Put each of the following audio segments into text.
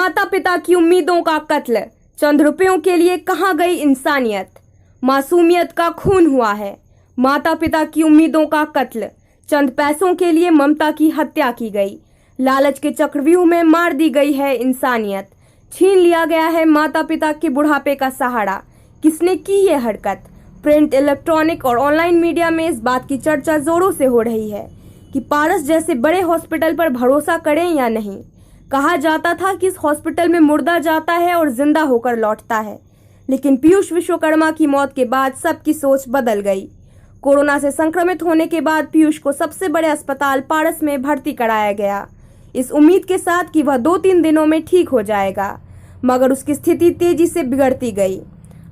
माता पिता की उम्मीदों का कत्ल, चंद रुपयों के लिए कहां गई इंसानियत। मासूमियत का खून हुआ है। माता पिता की उम्मीदों का कत्ल, चंद पैसों के लिए ममता की हत्या की गई। लालच के चक्रव्यूह में मार दी गई है इंसानियत। छीन लिया गया है माता पिता के बुढ़ापे का सहारा। किसने की ये हरकत? प्रिंट, इलेक्ट्रॉनिक और ऑनलाइन मीडिया में इस बात की चर्चा जोरों से हो रही है कि पारस जैसे बड़े हॉस्पिटल पर भरोसा करें या नहीं। कहा जाता था कि इस हॉस्पिटल में मुर्दा जाता है और जिंदा होकर लौटता है, लेकिन पीयूष विश्वकर्मा की मौत के बाद सबकी सोच बदल गई। कोरोना से संक्रमित होने के बाद पीयूष को सबसे बड़े अस्पताल पारस में भर्ती कराया गया, इस उम्मीद के साथ कि वह 2-3 दिनों में ठीक हो जाएगा, मगर उसकी स्थिति तेजी से बिगड़ती गई।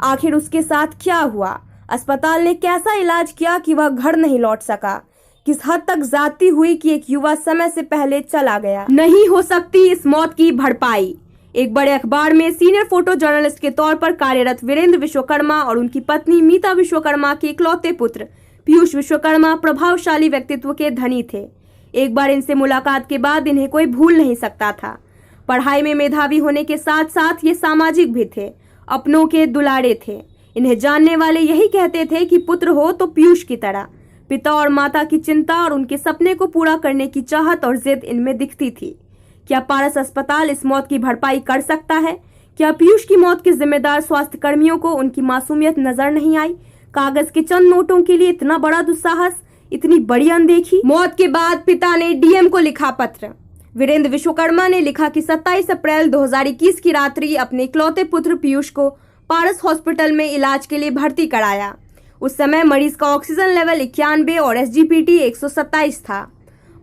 आखिर उसके साथ क्या हुआ? अस्पताल ने कैसा इलाज किया कि वह घर नहीं लौट सका? किस हद तक ज्यादती हुई कि एक युवा समय से पहले चला गया? नहीं हो सकती इस मौत की भरपाई। एक बड़े अखबार में सीनियर फोटो जर्नलिस्ट के तौर पर कार्यरत वीरेंद्र विश्वकर्मा और उनकी पत्नी मीता विश्वकर्मा के इकलौते पुत्र पीयूष विश्वकर्मा प्रभावशाली व्यक्तित्व के धनी थे। एक बार इनसे मुलाकात के बाद इन्हें कोई भूल नहीं सकता था। पढ़ाई में मेधावी होने के साथ साथ ये सामाजिक भी थे, अपनों के दुलारे थे। इन्हें जानने वाले यही कहते थे कि पुत्र हो तो पीयूष की तरह। पिता और माता की चिंता और उनके सपने को पूरा करने की चाहत और जिद इनमें दिखती थी। क्या पारस अस्पताल इस मौत की भरपाई कर सकता है? क्या पीयूष की मौत के जिम्मेदार स्वास्थ्य कर्मियों को उनकी मासूमियत नजर नहीं आई? कागज के चंद नोटों के लिए इतना बड़ा दुस्साहस, इतनी बड़ी अनदेखी। मौत के बाद पिता ने डीएम को लिखा पत्र। वीरेंद्र विश्वकर्मा ने लिखा कि 27 अप्रैल 2021 की रात्रि अपने इकलौते पुत्र पीयूष को पारस हॉस्पिटल में इलाज के लिए भर्ती कराया। उस समय मरीज का ऑक्सीजन लेवल 91 और SGPT 127 था।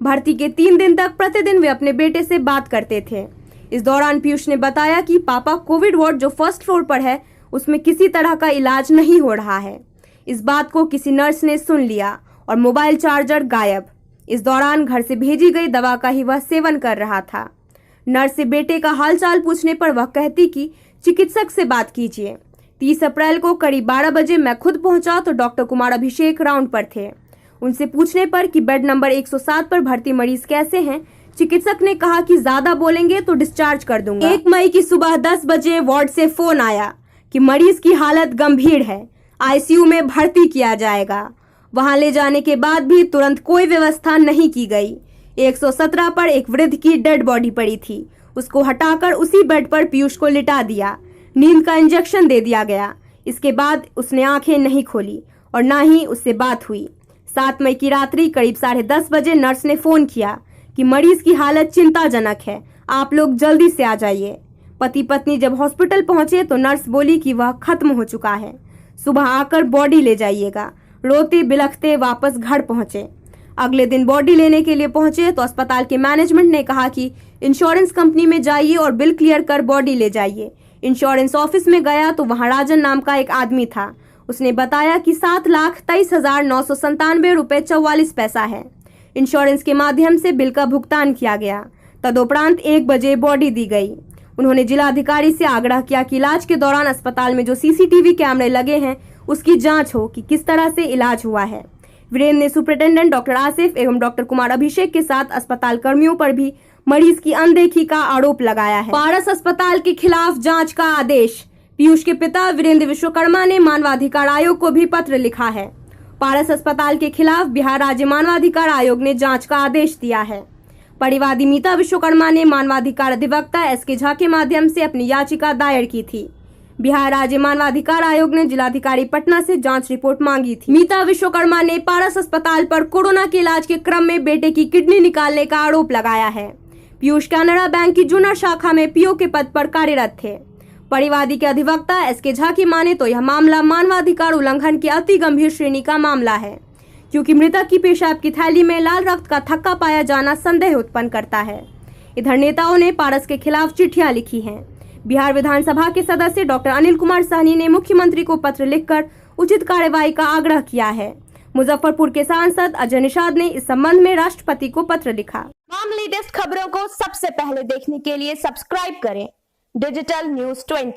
भर्ती के 3 दिन तक प्रतिदिन वे अपने बेटे से बात करते थे। इस दौरान पीयूष ने बताया कि पापा, कोविड वार्ड जो फर्स्ट फ्लोर पर है उसमें किसी तरह का इलाज नहीं हो रहा है। इस बात को किसी नर्स ने सुन लिया और मोबाइल चार्जर गायब। इस दौरान घर से भेजी गई दवा का ही वह सेवन कर रहा था। नर्स से बेटे का हालचाल पूछने पर वह कहती कि चिकित्सक से बात कीजिए। 30 अप्रैल को करीब 12 बजे मैं खुद पहुंचा तो डॉक्टर कुमार अभिषेक राउंड पर थे। उनसे पूछने पर कि बेड नंबर 107 पर भर्ती मरीज कैसे हैं, चिकित्सक ने कहा कि ज्यादा बोलेंगे तो डिस्चार्ज कर दूंगा। 1 मई की सुबह 10 बजे वार्ड से फोन आया कि मरीज की हालत गंभीर है, ICU में भर्ती किया जाएगा। वहां ले जाने के बाद भी तुरंत कोई व्यवस्था नहीं की गई। 117 पर एक वृद्ध की डेड बॉडी पड़ी थी, उसको हटाकर उसी बेड पर पीयूष को लिटा दिया। नींद का इंजेक्शन दे दिया गया। इसके बाद उसने आंखें नहीं खोली और ना ही उससे बात हुई। 7 मई की रात्रि करीब 10:30 बजे नर्स ने फोन किया कि मरीज की हालत चिंताजनक है, आप लोग जल्दी से आ जाइए। पति पत्नी जब हॉस्पिटल पहुंचे तो नर्स बोली कि वह खत्म हो चुका है, सुबह आकर बॉडी ले जाइएगा। रोते बिलखते वापस घर पहुंचे। अगले दिन बॉडी लेने के लिए पहुंचे तो अस्पताल के मैनेजमेंट ने कहा कि इंश्योरेंस कंपनी में जाइए और बिल क्लियर कर बॉडी ले जाइए। इंश्योरेंस ऑफिस में गया तो वहां राजन नाम का एक आदमी था। उसने बताया कि 7,23,997 रुपए 44 पैसा है। इंश्योरेंस के माध्यम से बिल का भुगतान किया गया। तदुपरांत 1 बजे बॉडी दी गई। उन्होंने जिलाधिकारी से आग्रह किया कि इलाज के दौरान अस्पताल में जो CCTV कैमरे लगे हैं उसकी जांच हो कि किस तरह से इलाज हुआ है। वीरेंद्र ने सुपरिटेंडेंट डॉक्टर आसिफ एवं डॉक्टर कुमार अभिषेक के साथ अस्पताल कर्मियों पर भी मरीज की अनदेखी का आरोप लगाया है। पारस अस्पताल के खिलाफ जांच का आदेश। पीयूष के पिता वीरेंद्र विश्वकर्मा ने मानवाधिकार आयोग को भी पत्र लिखा है। पारस अस्पताल के खिलाफ बिहार राज्य मानवाधिकार आयोग ने जांच का आदेश दिया है। परिवादी मीता विश्वकर्मा ने मानवाधिकार अधिवक्ता SK झा के माध्यम से अपनी याचिका दायर की थी। बिहार राज्य मानवाधिकार आयोग ने जिलाधिकारी पटना से जांच रिपोर्ट मांगी थी। मीता विश्वकर्मा ने पारस अस्पताल पर कोरोना के इलाज के क्रम में बेटे की किडनी निकालने का आरोप लगाया है। पीयूष कैनरा बैंक की जुन्नर शाखा में PO के पद पर कार्यरत थे। परिवादी के अधिवक्ता SK झा की माने तो यह मामला मानवाधिकार उल्लंघन की अति गंभीर श्रेणी का मामला है, क्योंकि मृतक की पेशाब की थैली में लाल रक्त का थक्का पाया जाना संदेह उत्पन्न करता है। इधर नेताओं ने पारस के खिलाफ चिट्ठियां लिखी हैं। बिहार विधानसभा के सदस्य डॉक्टर अनिल कुमार सहनी ने मुख्यमंत्री को पत्र लिखकर उचित कार्रवाई का आग्रह किया है। मुजफ्फरपुर के सांसद अजय निषाद ने इस संबंध में राष्ट्रपति को पत्र लिखा। तमाम लेटेस्ट खबरों को सबसे पहले देखने के लिए सब्सक्राइब करें डिजिटल न्यूज 20।